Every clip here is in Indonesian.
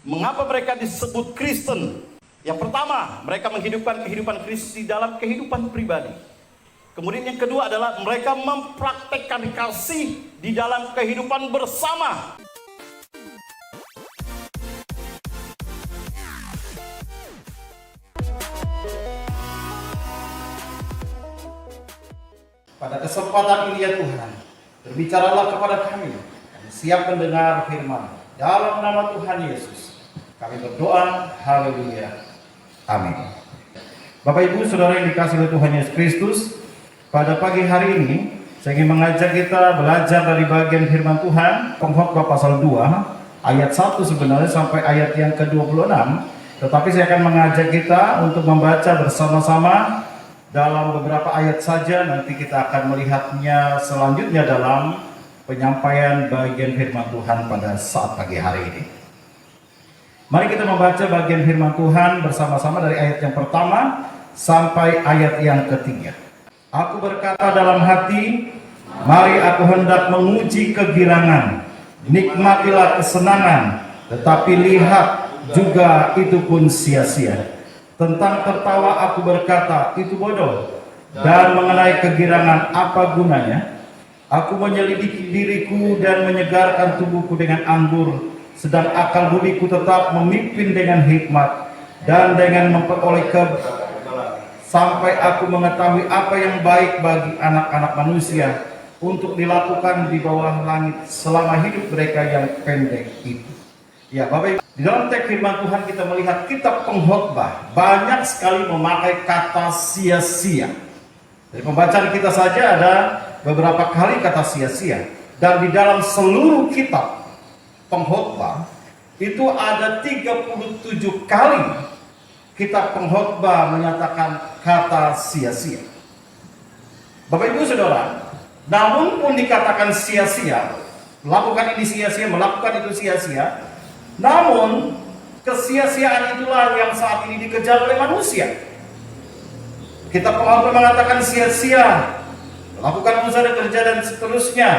Mengapa mereka disebut Kristen? Yang pertama, mereka menghidupkan kehidupan Kristus di dalam kehidupan pribadi. Kemudian yang kedua adalah mereka mempraktekkan kasih di dalam kehidupan bersama. Pada kesempatan ini ya Tuhan, berbicaralah kepada kami siap mendengar firman. Dalam nama Tuhan Yesus, kami berdoa, haleluya, amin. Bapak Ibu Saudara yang dikasihi oleh Tuhan Yesus Kristus, pada pagi hari ini saya ingin mengajak kita belajar dari bagian firman Tuhan, Pengkhotbah pasal 2, ayat 1 sebenarnya sampai ayat yang ke-26. Tetapi saya akan mengajak kita untuk membaca bersama-sama dalam beberapa ayat saja. Nanti kita akan melihatnya selanjutnya dalam penyampaian bagian firman Tuhan pada saat pagi hari ini. Mari kita membaca bagian firman Tuhan bersama-sama dari ayat yang pertama sampai ayat yang ketiga. Aku berkata dalam hati, mari aku hendak menguji kegirangan, nikmatilah kesenangan, tetapi lihat juga itu pun sia-sia. Tentang tertawa aku berkata, itu bodoh. Dan mengenai kegirangan apa gunanya? Aku menyelidiki diriku dan menyegarkan tubuhku dengan anggur, sedang akal budiku tetap memimpin dengan hikmat dan dengan memperoleh sampai aku mengetahui apa yang baik bagi anak-anak manusia untuk dilakukan di bawah langit selama hidup mereka yang pendek itu. Ya Bapak Ibu, di dalam teks firman Tuhan kita melihat kitab Pengkhotbah banyak sekali memakai kata sia-sia. Dari pembacaan kita saja ada beberapa kali kata sia-sia, dan di dalam seluruh kitab Pengkhotbah itu ada 37 kali kitab Pengkhotbah menyatakan kata sia-sia. Bapak Ibu Saudara, namun pun dikatakan sia-sia, melakukan ini sia-sia, melakukan itu sia-sia, namun kesia-siaan itulah yang saat ini dikejar oleh manusia. Kitab Pengkhotbah mengatakan sia-sia, melakukan usaha kerja dan seterusnya.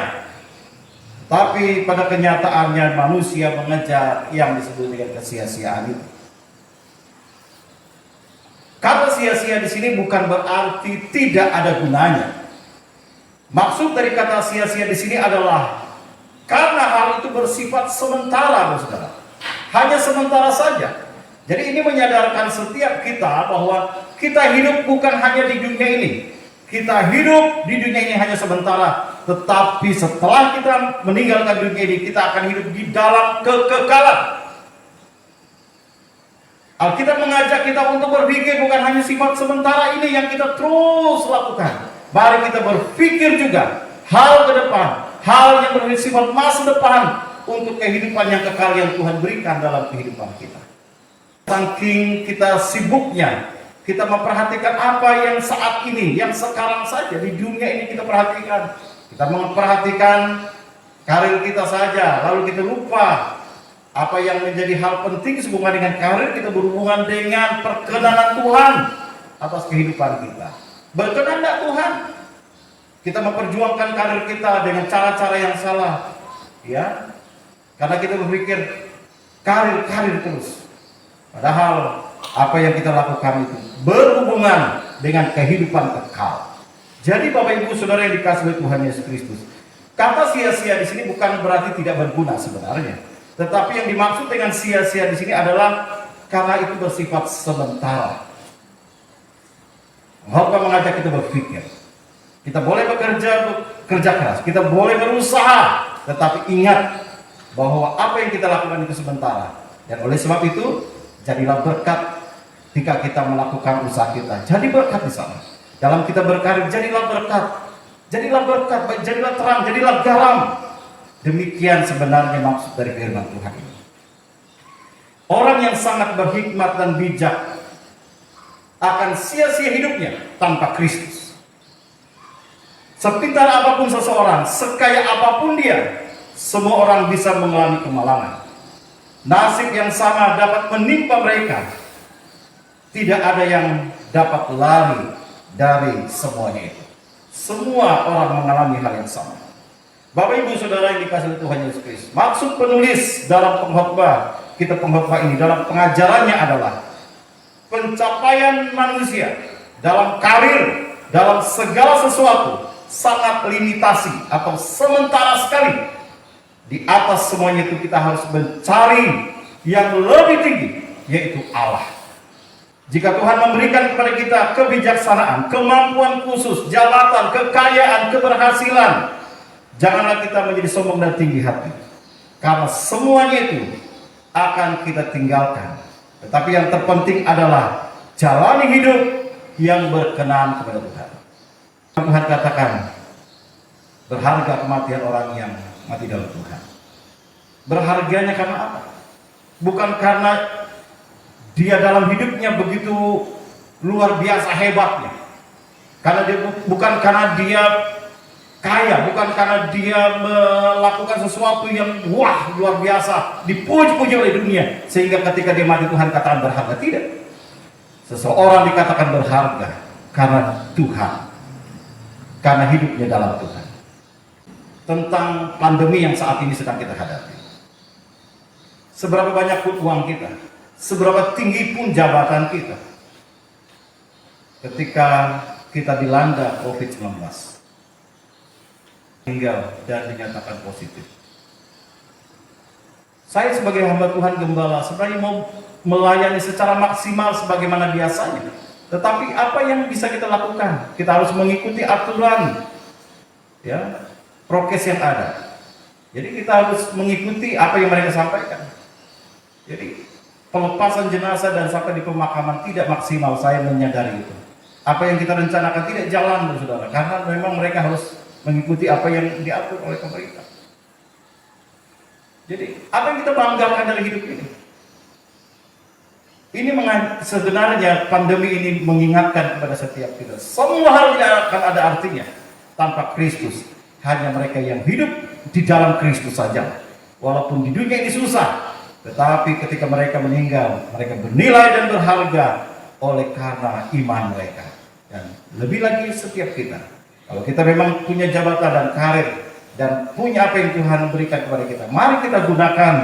Tapi pada kenyataannya manusia mengejar yang disebut dengan kesia-siaan itu. Kata sia-sia di sini bukan berarti tidak ada gunanya. Maksud dari kata sia-sia di sini adalah karena hal itu bersifat sementara, Saudara. Hanya sementara saja. Jadi ini menyadarkan setiap kita bahwa kita hidup bukan hanya di dunia ini. Kita hidup di dunia ini hanya sementara, tetapi setelah kita meninggalkan dunia ini, kita akan hidup di dalam kekekalan. Alkitab mengajak kita untuk berpikir bukan hanya sifat sementara ini yang kita terus lakukan. Mari kita berpikir juga hal ke depan, hal yang bersifat masa depan untuk kehidupan yang kekal yang Tuhan berikan dalam kehidupan kita. Saking kita sibuknya, kita memperhatikan apa yang saat ini, yang sekarang saja di dunia ini kita perhatikan. Kita memperhatikan karir kita saja, lalu kita lupa apa yang menjadi hal penting sehubungan dengan karir kita, berhubungan dengan perkenanan Tuhan atas kehidupan kita. Berkenan tidak Tuhan? Kita memperjuangkan karir kita dengan cara-cara yang salah, ya? Karena kita berpikir karir terus. Padahal apa yang kita lakukan itu berhubungan dengan kehidupan kekal. Jadi Bapak Ibu Saudara yang dikasihi oleh Tuhan Yesus Kristus, kata sia-sia di sini bukan berarti tidak berguna sebenarnya. Tetapi yang dimaksud dengan sia-sia di sini adalah karena itu bersifat sementara. Pengkhotbah mengajak kita berpikir. Kita boleh bekerja keras, kita boleh berusaha, tetapi ingat bahwa apa yang kita lakukan itu sementara. Dan oleh sebab itu, jadilah berkat ketika kita melakukan usaha kita. Jadi berkat di sana. Dalam kita berkarir, jadilah berkat. Jadilah berkat, jadilah terang, jadilah garam. Demikian sebenarnya maksud dari firman Tuhan ini. Orang yang sangat berhikmat dan bijak akan sia-sia hidupnya tanpa Kristus. Sepintar apapun seseorang, sekaya apapun dia, semua orang bisa mengalami kemalangan. Nasib yang sama dapat menimpa mereka. Tidak ada yang dapat lari dari semuanya itu. Semua orang mengalami hal yang sama. Bapak Ibu Saudara yang dikasihi Tuhan Yesus Kristus, maksud penulis dalam Pengkhotbah kita pengkhotbah ini dalam pengajarannya adalah pencapaian manusia dalam karir, dalam segala sesuatu sangat limitasi atau sementara sekali. Di atas semuanya itu kita harus mencari yang lebih tinggi, yaitu Allah. Jika Tuhan memberikan kepada kita kebijaksanaan, kemampuan khusus, jabatan, kekayaan, keberhasilan, janganlah kita menjadi sombong dan tinggi hati, karena semuanya itu akan kita tinggalkan. Tetapi yang terpenting adalah jalani hidup yang berkenan kepada Tuhan. Tuhan katakan, berharga kematian orang yang mati dalam Tuhan. Berharganya karena apa? Bukan karena dia dalam hidupnya begitu luar biasa hebatnya. Bukan karena dia kaya, bukan karena dia melakukan sesuatu yang wah luar biasa, dipuji-puji oleh dunia, sehingga ketika dia mati Tuhan katakan berharga. Tidak. Seseorang dikatakan berharga karena Tuhan, karena hidupnya dalam Tuhan. Tentang pandemi yang saat ini sedang kita hadapi, seberapa banyak pun uang kita, seberapa tinggi pun jabatan kita, ketika kita dilanda COVID-19, tinggal dan dinyatakan positif. Saya sebagai hamba Tuhan gembala sebenarnya mau melayani secara maksimal sebagaimana biasanya. Tetapi apa yang bisa kita lakukan? Kita harus mengikuti aturan, ya, prokes yang ada. Jadi kita harus mengikuti apa yang mereka sampaikan. Jadi pelepasan jenazah dan sampai di pemakaman tidak maksimal, saya menyadari itu. Apa yang kita rencanakan tidak jalan, saudara, karena memang mereka harus mengikuti apa yang diatur oleh pemerintah. Jadi apa yang kita banggakan dari hidup ini? Ini sebenarnya pandemi ini mengingatkan kepada setiap kita, semua hal tidak akan ada artinya tanpa Kristus. Hanya mereka yang hidup di dalam Kristus saja. Walaupun di dunia ini susah, tetapi ketika mereka meninggal, mereka bernilai dan berharga oleh karena iman mereka. Dan lebih lagi setiap kita, kalau kita memang punya jabatan dan karir dan punya apa yang Tuhan berikan kepada kita, mari kita gunakan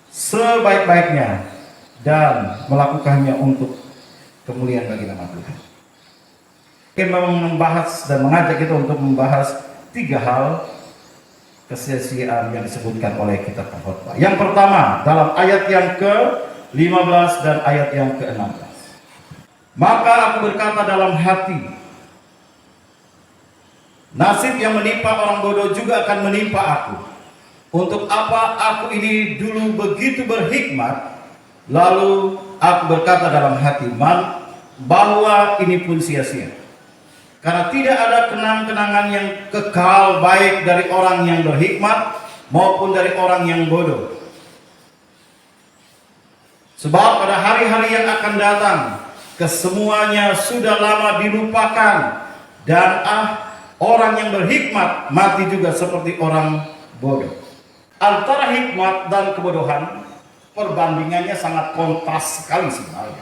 sebaik-baiknya dan melakukannya untuk kemuliaan bagi nama Tuhan. Kita memang membahas dan mengajak kita untuk membahas 3 hal kesia-siaan yang disebutkan oleh kitab pengkhotbah. Yang pertama, dalam ayat yang ke-15 dan ayat yang ke-16. Maka aku berkata dalam hati, nasib yang menimpa orang bodoh juga akan menimpa aku. Untuk apa aku ini dulu begitu berhikmat, lalu aku berkata dalam hati, bahwa ini pun sia-sia. Karena tidak ada kenang-kenangan yang kekal baik dari orang yang berhikmat maupun dari orang yang bodoh. Sebab pada hari-hari yang akan datang, kesemuanya sudah lama dilupakan, dan orang yang berhikmat mati juga seperti orang bodoh. Antara hikmat dan kebodohan, perbandingannya sangat kontras sekali sebenarnya.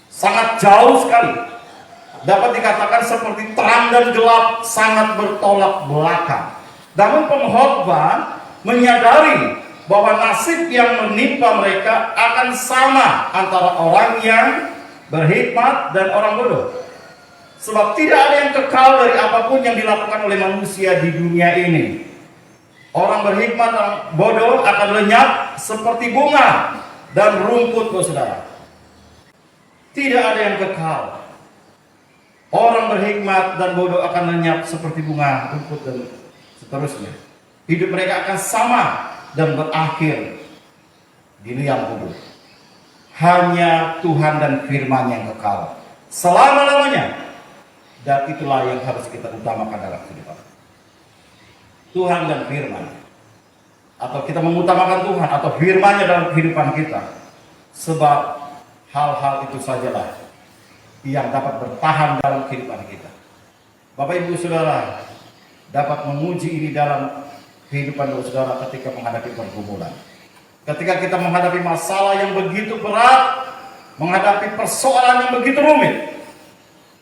Sangat jauh sekali. Dapat dikatakan seperti terang dan gelap, sangat bertolak belakang. Namun pengkhotbah menyadari bahwa nasib yang menimpa mereka akan sama antara orang yang berhikmat dan orang bodoh. Sebab tidak ada yang kekal dari apapun yang dilakukan oleh manusia di dunia ini. Orang berhikmat dan bodoh akan lenyap seperti bunga dan rumput, saudara. Tidak ada yang kekal. Orang berhikmat dan bodoh akan lenyap seperti bunga, rumput, dan seterusnya. Hidup mereka akan sama dan berakhir di liang kubur. Hanya Tuhan dan firman yang kekal selama-lamanya. Dan itulah yang harus kita utamakan dalam kehidupan. Tuhan dan firman. Atau kita mengutamakan Tuhan atau firman-Nya dalam kehidupan kita. Sebab hal-hal itu sajalah yang dapat bertahan dalam kehidupan kita. Bapak Ibu Saudara dapat menguji ini dalam kehidupan saudara ketika menghadapi pergumulan. Ketika kita menghadapi masalah yang begitu berat, menghadapi persoalan yang begitu rumit.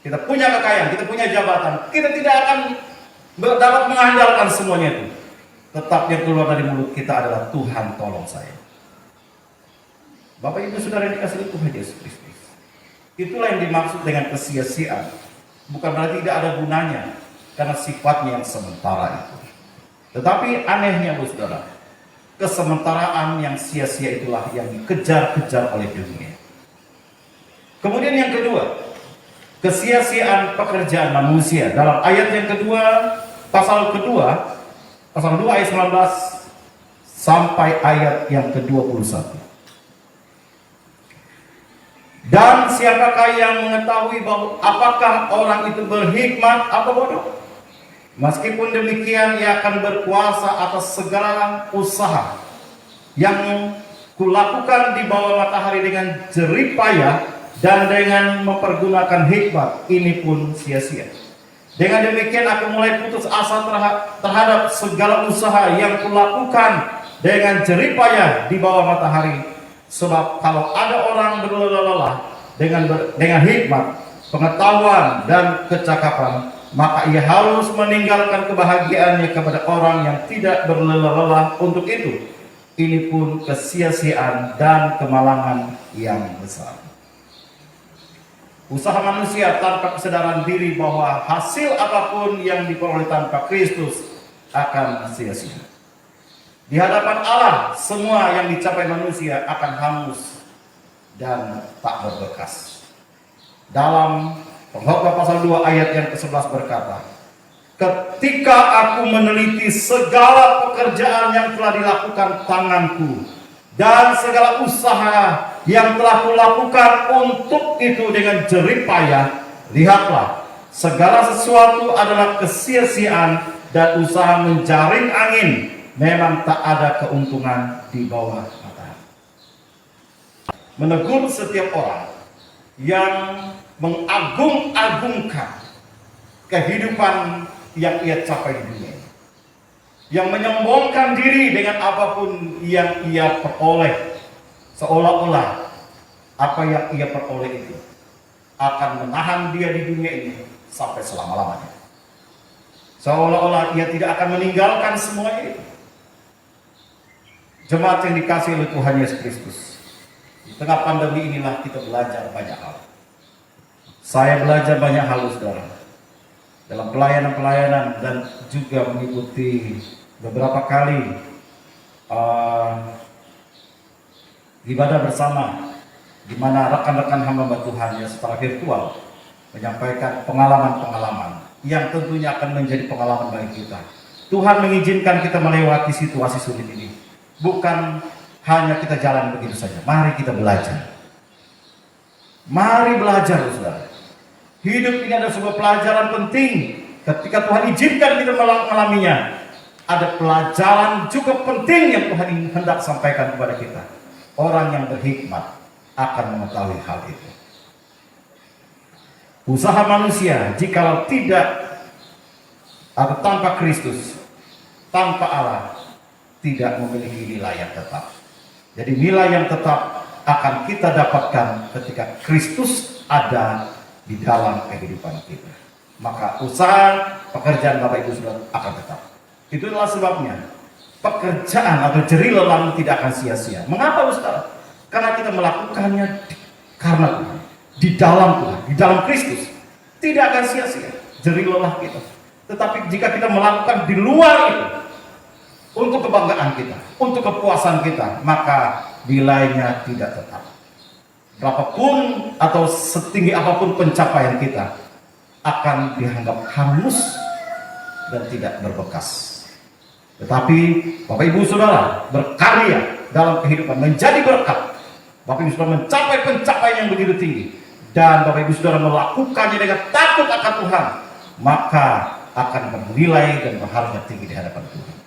Kita punya kekayaan, kita punya jabatan, kita tidak akan dapat mengandalkan semuanya itu. Tetap yang keluar dari mulut kita adalah Tuhan tolong saya. Bapak Ibu Saudara yang dikasihi Tuhan Yesus Kristus, itulah yang dimaksud dengan kesia-siaan. Bukan berarti tidak ada gunanya, karena sifatnya yang sementara itu. Tetapi anehnya saudara, kesementaraan yang sia-sia itulah yang dikejar-kejar oleh dunia. Kemudian yang kedua, kesia-siaan pekerjaan manusia. Dalam ayat yang kedua, pasal 2 ayat 19 sampai ayat yang ke-21. Dan siapakah yang mengetahui bahwa apakah orang itu berhikmat atau bodoh? Meskipun demikian, ia akan berkuasa atas segala usaha yang kulakukan di bawah matahari dengan jerih payah dan dengan mempergunakan hikmat, ini pun sia-sia. Dengan demikian aku mulai putus asa terhadap segala usaha yang kulakukan dengan jerih payah di bawah matahari. Sebab kalau ada orang berlelah-lelah dengan hikmat, pengetahuan dan kecakapan, maka ia harus meninggalkan kebahagiaannya kepada orang yang tidak berlelah-lelah untuk itu. Ini pun kesia-siaan dan kemalangan yang besar. Usaha manusia tanpa kesadaran diri bahwa hasil apapun yang diperoleh tanpa Kristus akan sia-sia. Di hadapan Allah, semua yang dicapai manusia akan hangus dan tak berbekas. Dalam Pengkhotbah pasal 2 ayat yang ke-11 berkata, ketika aku meneliti segala pekerjaan yang telah dilakukan tanganku dan segala usaha yang telah kulakukan untuk itu dengan jerih payah, lihatlah, segala sesuatu adalah kesia-siaan dan usaha menjaring angin. Memang tak ada keuntungan di bawah matahari. Menegur setiap orang yang mengagung-agungkan kehidupan yang ia capai di dunia, yang menyombongkan diri dengan apapun yang ia peroleh, seolah-olah apa yang ia peroleh itu akan menahan dia di dunia ini sampai selama-lamanya, seolah-olah ia tidak akan meninggalkan semuanya itu. Jemaat yang dikasihi oleh Tuhan Yesus Kristus, di tengah pandemi inilah kita belajar banyak hal. Saya belajar banyak hal, saudara, dalam pelayanan-pelayanan dan juga mengikuti beberapa kali ibadah bersama, di mana rekan-rekan hamba Tuhan yang secara virtual menyampaikan pengalaman-pengalaman yang tentunya akan menjadi pengalaman bagi kita. Tuhan mengizinkan kita melewati situasi sulit ini. Bukan hanya kita jalan begitu saja. Mari kita belajar. Mari belajar, saudara. Hidup ini adalah sebuah pelajaran penting. Ketika Tuhan izinkan kita mengalaminya, ada pelajaran juga penting yang Tuhan hendak sampaikan kepada kita. Orang yang berhikmat akan mengetahui hal itu. Usaha manusia jikalau tidak atau tanpa Kristus, tanpa Allah, tidak memiliki nilai yang tetap. Jadi nilai yang tetap akan kita dapatkan ketika Kristus ada di dalam kehidupan kita. Maka usaha pekerjaan Bapak Ibu Saudara akan tetap. Itulah sebabnya pekerjaan atau jerih lelahmu tidak akan sia-sia. Mengapa Saudara? Karena kita melakukannya karena Tuhan, di dalam Tuhan, di dalam Kristus. Tidak akan sia-sia jerih lelah kita. Tetapi jika kita melakukan di luar itu, untuk kebanggaan kita, untuk kepuasan kita, maka nilainya tidak tetap. Berapapun atau setinggi apapun pencapaian kita akan dianggap hangus dan tidak berbekas. Tetapi Bapak Ibu Saudara berkarya dalam kehidupan, menjadi berkat. Bapak Ibu Saudara mencapai pencapaian yang begitu tinggi, dan Bapak Ibu Saudara melakukannya dengan takut akan Tuhan, maka akan bernilai dan berharga tinggi di hadapan Tuhan.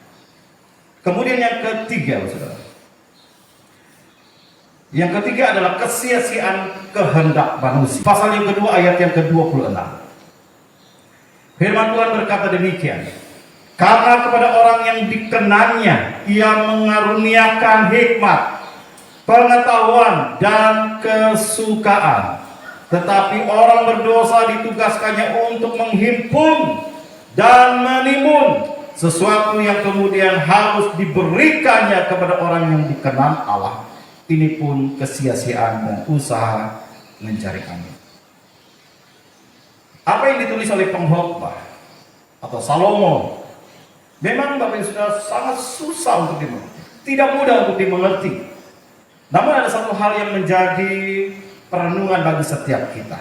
Kemudian yang ketiga, saudara. Yang ketiga adalah kesia-siaan kehendak manusia. Pasal yang kedua ayat yang ke-26. Firman Tuhan berkata demikian. Karena kepada orang yang dikenannya, ia mengaruniakan hikmat, pengetahuan, dan kesukaan. Tetapi orang berdosa ditugaskannya untuk menghimpun dan menimbun sesuatu yang kemudian harus diberikannya kepada orang yang dikenan Allah. ini pun kesia-siaan dan usaha mencari angin. Apa yang ditulis oleh pengkhotbah atau Salomo memang Bapak Ibu Saudara sangat susah untuk dimengerti, tidak mudah untuk dimengerti. Namun ada satu hal yang menjadi perenungan bagi setiap kita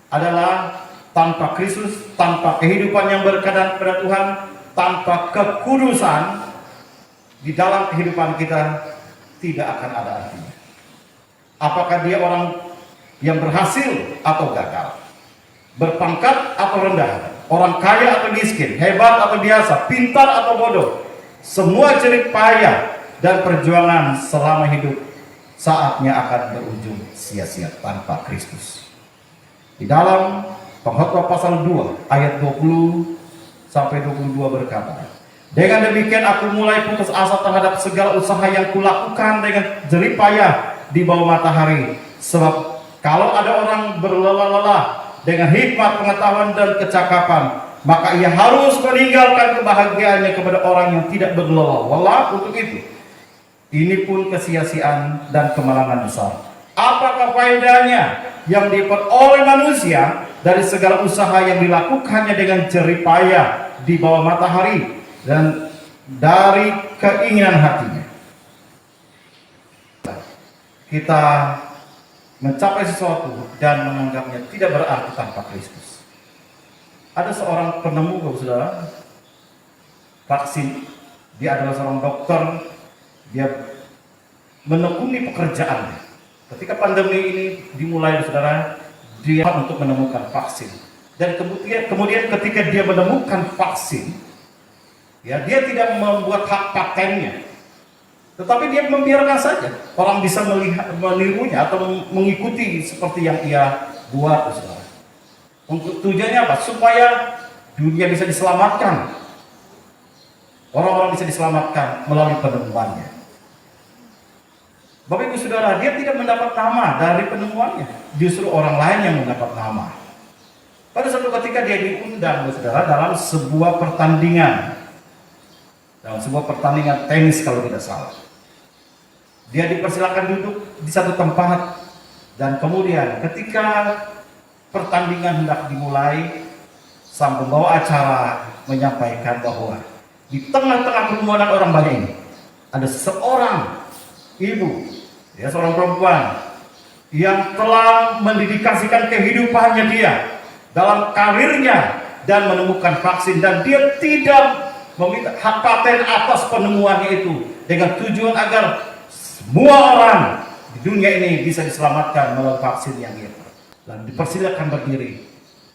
adalah tanpa Kristus, tanpa kehidupan yang berkenan kepada Tuhan, tanpa kekudusan di dalam kehidupan kita tidak akan ada artinya. Apakah dia orang yang berhasil atau gagal, berpangkat atau rendah, orang kaya atau miskin, hebat atau biasa, pintar atau bodoh, semua jerih payah dan perjuangan selama hidup saatnya akan berujung sia-sia tanpa Kristus. Di dalam Pengkhotbah pasal 2 ayat 20 sampai 22 berkata, dengan demikian aku mulai putus asa terhadap segala usaha yang kulakukan dengan jerih payah di bawah matahari. Sebab kalau ada orang berlelah-lelah dengan hikmat, pengetahuan dan kecakapan, maka ia harus meninggalkan kebahagiaannya kepada orang yang tidak berlelah-lelah untuk itu. Ini pun kesia-siaan dan kemalangan besar. Apakah faedahnya yang diperoleh manusia dari segala usaha yang dilakukannya dengan jerih payah di bawah matahari dan dari keinginan hatinya? Kita mencapai sesuatu dan menganggapnya tidak berarti tanpa Kristus. Ada seorang penemu, Bapak Saudara, vaksin. Dia adalah seorang dokter. Dia menekuni pekerjaannya. Ketika pandemi ini dimulai, Saudara, dia untuk menemukan vaksin. Dan kemudian ketika dia menemukan vaksin, ya, dia tidak membuat hak patennya, tetapi dia membiarkan saja orang bisa menirunya atau mengikuti seperti yang ia buat, Saudara. Untuk tujuannya apa? Supaya dunia bisa diselamatkan. Orang-orang bisa diselamatkan melalui penemuannya. Bapak Ibu Saudara, dia tidak mendapat nama dari penemuannya, justru orang lain yang mendapat nama. Pada suatu ketika dia diundang, Saudara, dalam sebuah pertandingan, tenis kalau tidak salah. Dia dipersilakan duduk di satu tempat, dan kemudian ketika pertandingan hendak dimulai, sang pembawa acara menyampaikan bahwa di tengah-tengah kerumunan orang banyak ini ada seorang ibu, ya, seorang perempuan yang telah mendedikasikan kehidupannya dia dalam karirnya dan menemukan vaksin, dan dia tidak meminta hak paten atas penemuannya itu dengan tujuan agar semua orang di dunia ini bisa diselamatkan melalui vaksin yang dia. Dan dipersilakan berdiri.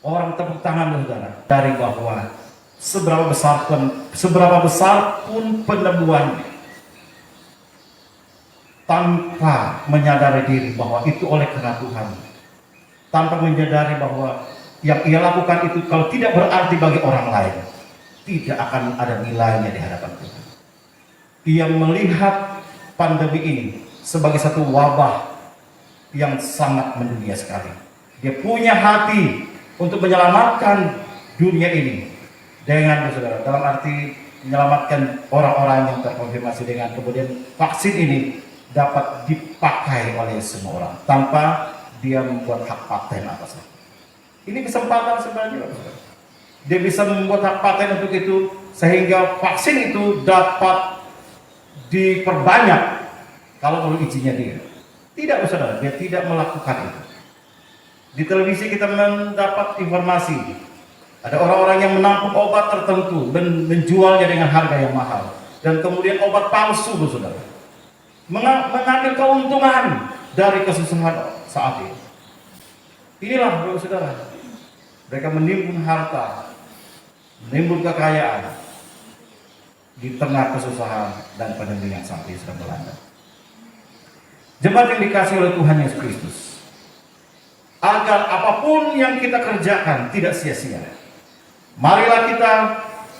Orang tepuk tangan, Saudara, dari bahwa seberapa besar pun penemuannya, tanpa menyadari diri bahwa itu oleh karena Tuhan, tanpa menyadari bahwa yang ia lakukan itu kalau tidak berarti bagi orang lain, tidak akan ada nilainya di hadapan Tuhan. Ia melihat pandemi ini sebagai satu wabah yang sangat mendunia sekali. Dia punya hati untuk menyelamatkan dunia ini dengan, Saudara, dalam arti menyelamatkan orang-orang yang terkonfirmasi dengan kemudian vaksin ini dapat dipakai oleh semua orang tanpa dia membuat hak paten atasnya. Ini kesempatan sebenarnya, Saudara. Dia bisa membuat hak paten untuk itu sehingga vaksin itu dapat diperbanyak kalau perlu izinnya dia. Tidak, Saudara, dia tidak melakukan itu. Di televisi kita mendapat informasi ada orang-orang yang menampung obat tertentu dan menjualnya dengan harga yang mahal, dan kemudian obat palsu, Saudara, mengambil keuntungan dari kesusahan saat ini. Inilah, Saudara, mereka menimbun harta, menimbun kekayaan di tengah kesusahan dan pandemi yang saat ini sedang melanda. Jemaat yang dikasihi oleh Tuhan Yesus Kristus, agar apapun yang kita kerjakan tidak sia-sia, marilah kita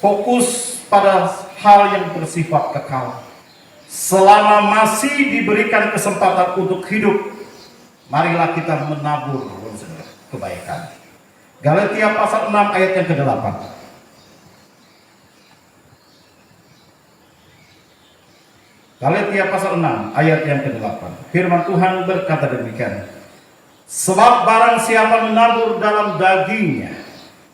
fokus pada hal yang bersifat kekal. Selama masih diberikan kesempatan untuk hidup, marilah kita menabur kebaikan. Galatia pasal 6 ayat yang ke-8. Galatia pasal 6 ayat yang ke-8. Firman Tuhan berkata demikian. Sebab barang siapa menabur dalam dagingnya,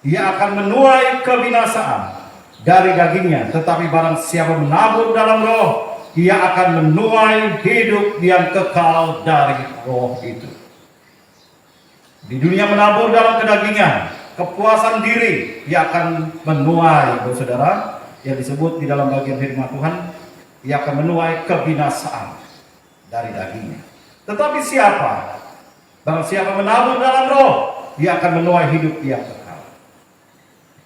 ia akan menuai kebinasaan dari dagingnya. Tetapi barang siapa menabur dalam roh, ia akan menuai hidup yang kekal dari roh itu. Di dunia menabur dalam kedagingan, kepuasan diri, ia akan menuai, saudara, yang disebut di dalam bagian firman Tuhan, ia akan menuai kebinasaan dari dagingnya. Tetapi siapa? Barang siapa menabur dalam roh, ia akan menuai hidup yang kekal.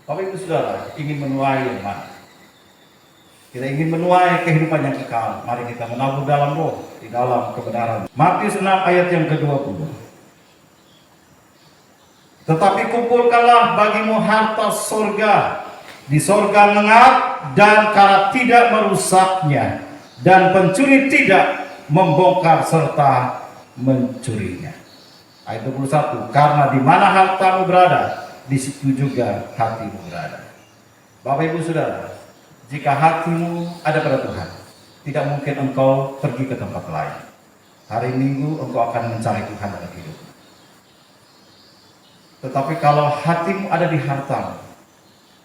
Bapak Ibu Saudara, ingin menuai yang mana? Kita ingin menuai kehidupan yang kekal. Mari kita menabur dalam roh, di dalam kebenaran. Matius 6 ayat yang ke-20. Tetapi kumpulkanlah bagimu harta sorga di sorga mengat dan kara tidak merusaknya, dan pencuri tidak membongkar serta mencurinya. Ayat 21, karena di mana hartamu berada, di situ juga hatimu berada. Bapak Ibu Saudara, jika hatimu ada pada Tuhan, tidak mungkin engkau pergi ke tempat lain. Hari Minggu engkau akan mencari Tuhan dalam hidupmu. Tetapi kalau hatimu ada di hartamu,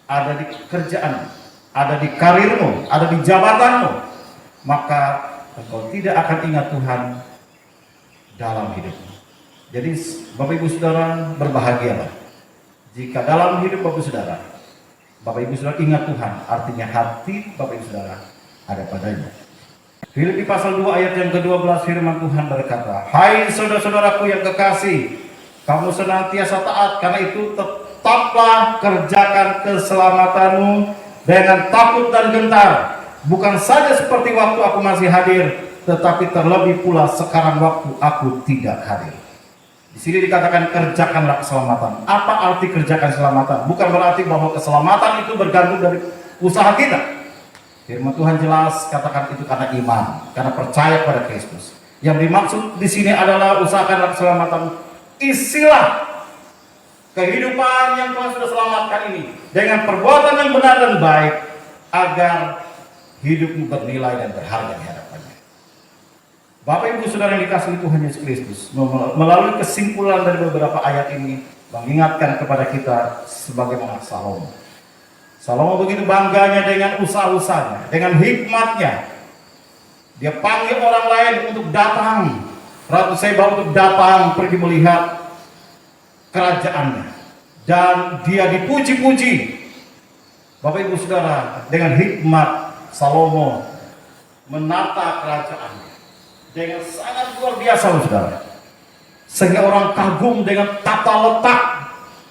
ada di kerjaan, ada di karirmu, ada di jabatanmu, maka engkau tidak akan ingat Tuhan dalam hidupmu. Jadi Bapak Ibu Saudara, berbahagialah jika dalam hidup Bapak Ibu Saudara ingat Tuhan, artinya hati Bapak Ibu Saudara ada padanya. Filipi pasal 2 ayat yang ke-12 firman Tuhan berkata, hai saudara-saudaraku yang kekasih, kamu senantiasa taat, karena itu tetaplah kerjakan keselamatanmu dengan takut dan gentar, bukan saja seperti waktu aku masih hadir, tetapi terlebih pula sekarang waktu aku tidak hadir. Di sini dikatakan kerjakanlah keselamatan. Apa arti kerjakan keselamatan? Bukan berarti bahwa keselamatan itu bergantung dari usaha kita. Firman Tuhan jelas katakan itu karena iman, karena percaya pada Kristus. Yang dimaksud di sini adalah usahakanlah keselamatan. Isilah kehidupan yang Tuhan sudah selamatkan ini dengan perbuatan yang benar dan baik, agar hidupmu bernilai dan berharga di hadapannya. Bapak Ibu Saudara yang dikasihi Tuhan Yesus Kristus, melalui kesimpulan dari beberapa ayat ini mengingatkan kepada kita sebagaimana Salomo. Salomo begitu bangganya dengan usaha-usahanya, dengan hikmatnya. Dia panggil orang lain untuk datang, Ratu Seba untuk datang pergi melihat kerajaannya, dan dia dipuji-puji. Bapak Ibu Saudara, dengan hikmat Salomo menata kerajaannya dengan sangat luar biasa, Saudara, sehingga orang kagum dengan tata letak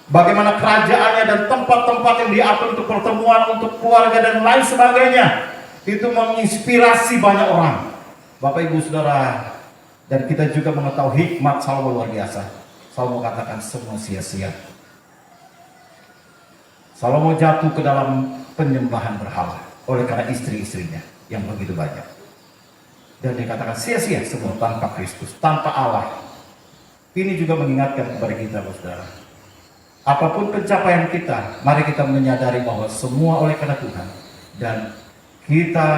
bagaimana kerajaannya dan tempat-tempat yang diatur untuk pertemuan, untuk keluarga dan lain sebagainya. Itu menginspirasi banyak orang, Bapak Ibu Saudara. Dan kita juga mengetahui hikmat Salomo luar biasa. Salomo katakan semua sia-sia. Salomo jatuh ke dalam penyembahan berhala oleh karena istri-istrinya yang begitu banyak. Dan dikatakan sia-sia semua tanpa Kristus, tanpa Allah. Ini juga mengingatkan kepada kita, Saudara. Apapun pencapaian kita, mari kita menyadari bahwa semua oleh karena Tuhan. Dan kita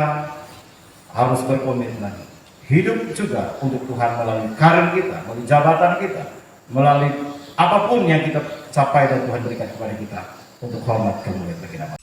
harus berkomitmen hidup juga untuk Tuhan melalui karir kita, melalui jabatan kita, melalui apapun yang kita capai dan Tuhan berikan kepada kita untuk hormat kemuliaan bagi nama.